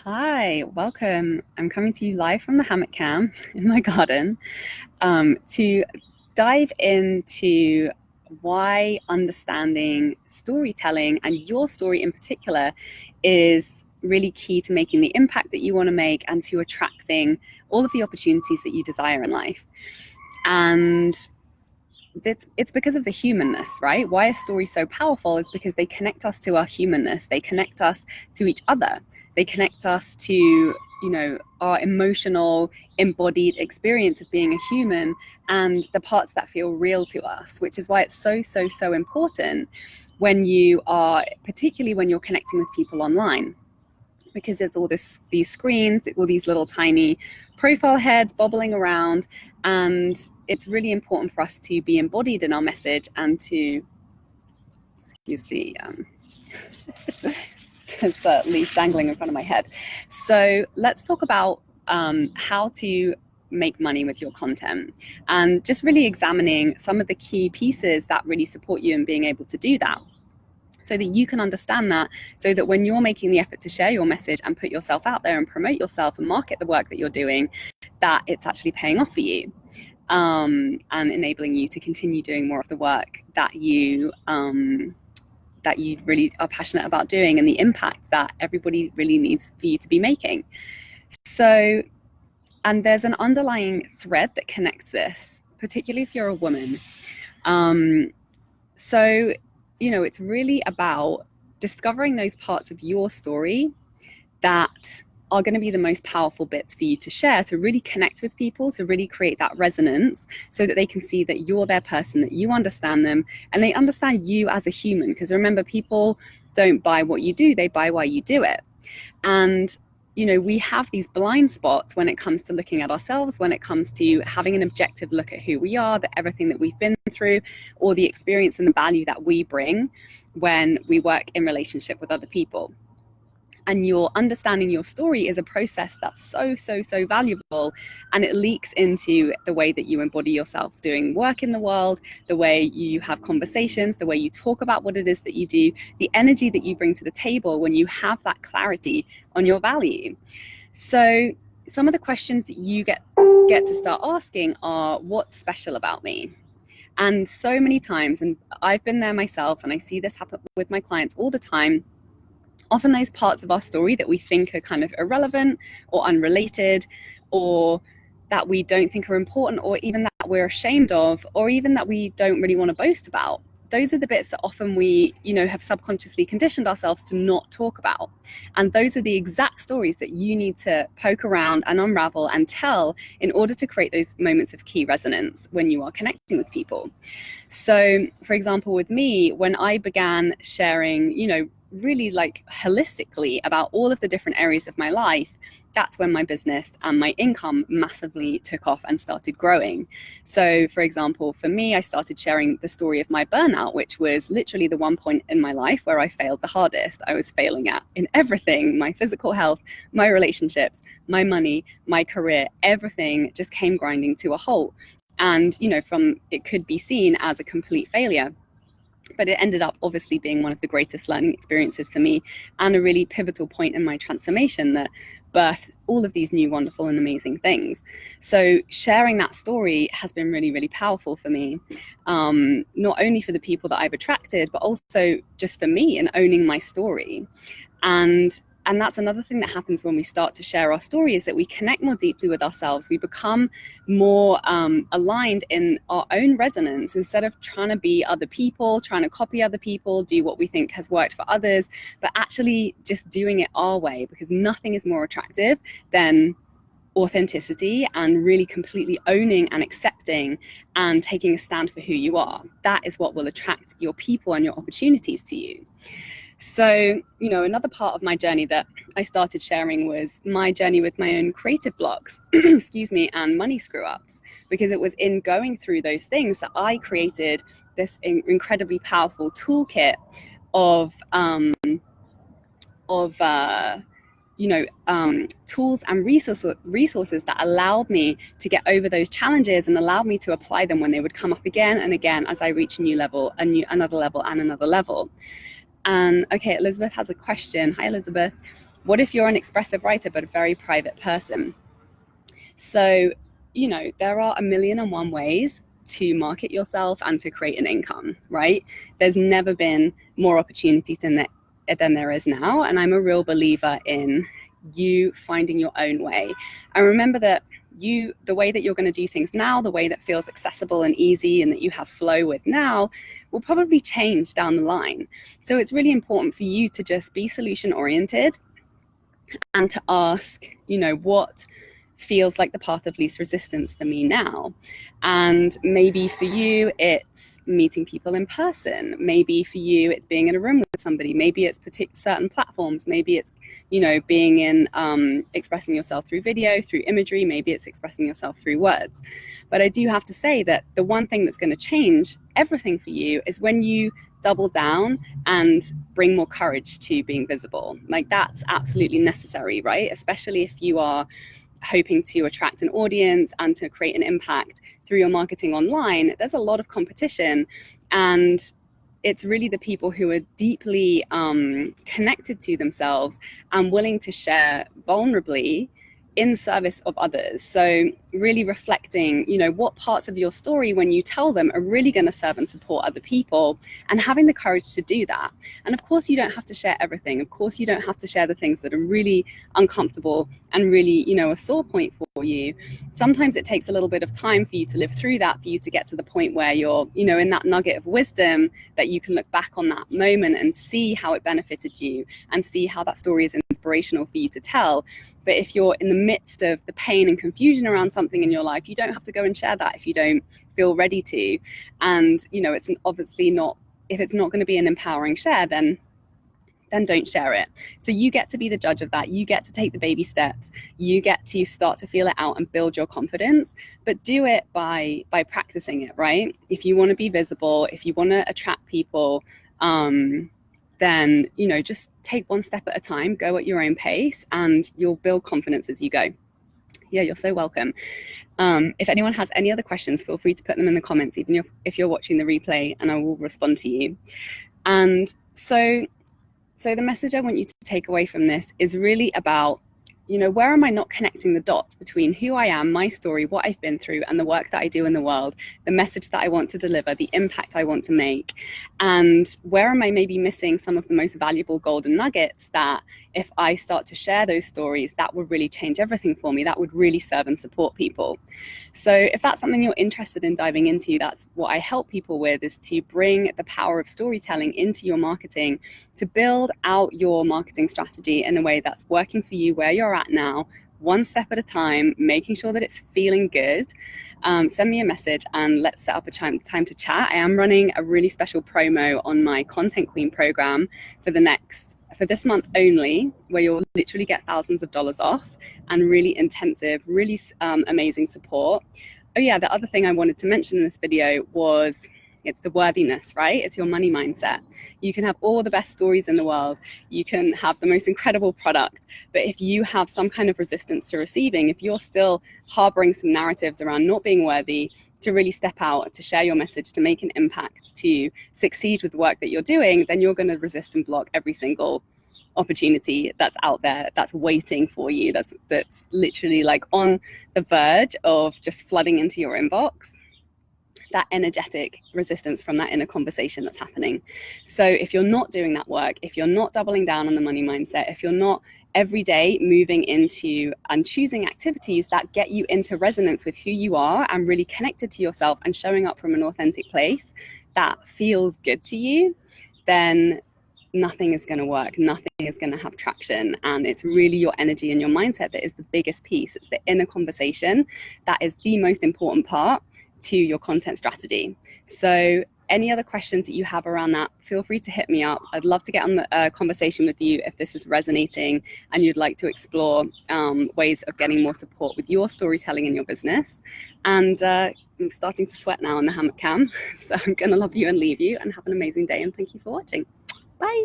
Hi, welcome. I'm coming to you live from the hammock cam in my garden to dive into why understanding storytelling and your story in particular is really key to making the impact that you want to make and to attracting all of the opportunities that you desire in life. And it's because of the humanness, right? Why a story so powerful is because they connect us to our humanness. They connect us to each other. They connect us to, our emotional, embodied experience of being a human and the parts that feel real to us, which is why it's so important when you are, particularly when you're connecting with people online, because there's these screens, all these little tiny profile heads bobbling around, and it's really important for us to be embodied in our message and to, excuse the there's a leaf dangling in front of my head. So let's talk about how to make money with your content, and just really examining some of the key pieces that really support you in being able to do that, so that you can understand that, so that when you're making the effort to share your message and put yourself out there and promote yourself and market the work that you're doing, that it's actually paying off for you, and enabling you to continue doing more of the work that you really are passionate about doing, and the impact that everybody really needs for you to be making. So, and there's an underlying thread that connects this, particularly if you're a woman. So, it's really about discovering those parts of your story that are going to be the most powerful bits for you to share, to really connect with people, to really create that resonance, so that they can see that you're their person, that you understand them, and they understand you as a human. Because remember, people don't buy what you do, they buy why you do it. And we have these blind spots when it comes to looking at ourselves, when it comes to having an objective look at who we are, that everything that we've been through, or the experience and the value that we bring when we work in relationship with other people. And your understanding your story is a process that's so valuable, and it leaks into the way that you embody yourself doing work in the world, the way you have conversations, the way you talk about what it is that you do, the energy that you bring to the table when you have that clarity on your value. So some of the questions that you get to start asking are, what's special about me? And so many times, and I've been there myself, and I see this happen with my clients all the time, often those parts of our story that we think are kind of irrelevant or unrelated, or that we don't think are important, or even that we're ashamed of, or even that we don't really want to boast about, those are the bits that often we, have subconsciously conditioned ourselves to not talk about. And those are the exact stories that you need to poke around and unravel and tell in order to create those moments of key resonance when you are connecting with people. So, for example, with me, when I began sharing, really like holistically about all of the different areas of my life, that's when my business and my income massively took off and started growing. So, for example, for me, I started sharing the story of my burnout, which was literally the one point in my life where I failed the hardest. I was failing in everything: my physical health, my relationships, my money, my career. Everything just came grinding to a halt. And, it could be seen as a complete failure, but it ended up obviously being one of the greatest learning experiences for me, and a really pivotal point in my transformation that birthed all of these new wonderful and amazing things. So sharing that story has been really powerful for me, not only for the people that I've attracted, but also just for me in owning my story. And that's another thing that happens when we start to share our story, is that we connect more deeply with ourselves. We become more aligned in our own resonance, instead of trying to be other people, trying to copy other people, do what we think has worked for others, but actually just doing it our way, because nothing is more attractive than authenticity and really completely owning and accepting and taking a stand for who you are. That is what will attract your people and your opportunities to you. So, another part of my journey that I started sharing was my journey with my own creative blocks, and money screw ups, because it was in going through those things that I created this incredibly powerful toolkit of tools and resources that allowed me to get over those challenges, and allowed me to apply them when they would come up again and again as I reach a new level, another level and another level. And okay, Elizabeth has a question. Hi, Elizabeth. What if you're an expressive writer but a very private person? So, you know, there are 1,000,001 ways to market yourself and to create an income, right? There's never been more opportunities than there is now. And I'm a real believer in you finding your own way. And remember that the way that you're going to do things now, the way that feels accessible and easy and that you have flow with now, will probably change down the line. So it's really important for you to just be solution oriented and to ask, you know, what feels like the path of least resistance for me now. And maybe for you, it's meeting people in person. Maybe for you, it's being in a room with somebody. Maybe it's certain platforms. Maybe it's, you know, being in, expressing yourself through video, through imagery. Maybe it's expressing yourself through words. But I do have to say that the one thing that's going to change everything for you is when you double down and bring more courage to being visible. Like, that's absolutely necessary, right? Especially if you are hoping to attract an audience and to create an impact through your marketing online. There's a lot of competition, and it's really the people who are deeply connected to themselves and willing to share vulnerably in service of others. So really reflecting, you know, what parts of your story when you tell them are really going to serve and support other people, and having the courage to do that. And of course, you don't have to share everything. Of course, you don't have to share the things that are really uncomfortable and really, you know, a sore point for you. Sometimes it takes a little bit of time for you to live through that, for you to get to the point where you're, you know, in that nugget of wisdom that you can look back on that moment and see how it benefited you and see how that story is inspirational for you to tell. But if you're in the midst of the pain and confusion around something in your life, you don't have to go and share that if you don't feel ready to. And, you know, it's obviously not, if it's not going to be an empowering share, then don't share it. So you get to be the judge of that. You get to take the baby steps. You get to start to feel it out and build your confidence, but do it by practicing it, right? If you want to be visible, if you want to attract people, then, you know, just take one step at a time, go at your own pace, and you'll build confidence as you go. Yeah, you're so welcome. If anyone has any other questions, feel free to put them in the comments, even if you're watching the replay, and I will respond to you. And so the message I want you to take away from this is really about, you know, where am I not connecting the dots between who I am, my story, what I've been through, and the work that I do in the world, the message that I want to deliver, the impact I want to make, and where am I maybe missing some of the most valuable golden nuggets that if I start to share those stories, that would really change everything for me, that would really serve and support people. So if that's something you're interested in diving into, that's what I help people with, is to bring the power of storytelling into your marketing, to build out your marketing strategy in a way that's working for you where you're at now, one step at a time, making sure that it's feeling good. Send me a message and let's set up a time to chat. I am running a really special promo on my Content Queen program for this month only, where you'll literally get thousands of dollars off and really intensive, really amazing support. Oh yeah, the other thing I wanted to mention in this video was, it's the worthiness, right? It's your money mindset. You can have all the best stories in the world. You can have the most incredible product. But if you have some kind of resistance to receiving, if you're still harboring some narratives around not being worthy, to really step out, to share your message, to make an impact, to succeed with the work that you're doing, then you're going to resist and block every single opportunity that's out there, that's waiting for you, that's literally like on the verge of just flooding into your inbox. That energetic resistance from that inner conversation that's happening. So if you're not doing that work, if you're not doubling down on the money mindset, if you're not every day moving into and choosing activities that get you into resonance with who you are and really connected to yourself and showing up from an authentic place that feels good to you, then nothing is going to work. Nothing is going to have traction. And it's really your energy and your mindset that is the biggest piece. It's the inner conversation that is the most important part to your content strategy. So any other questions that you have around that, feel free to hit me up. I'd love to get on the conversation with you if this is resonating and you'd like to explore ways of getting more support with your storytelling in your business. And I'm starting to sweat now on the hammock cam. So I'm going to love you and leave you, and have an amazing day. And thank you for watching. Bye.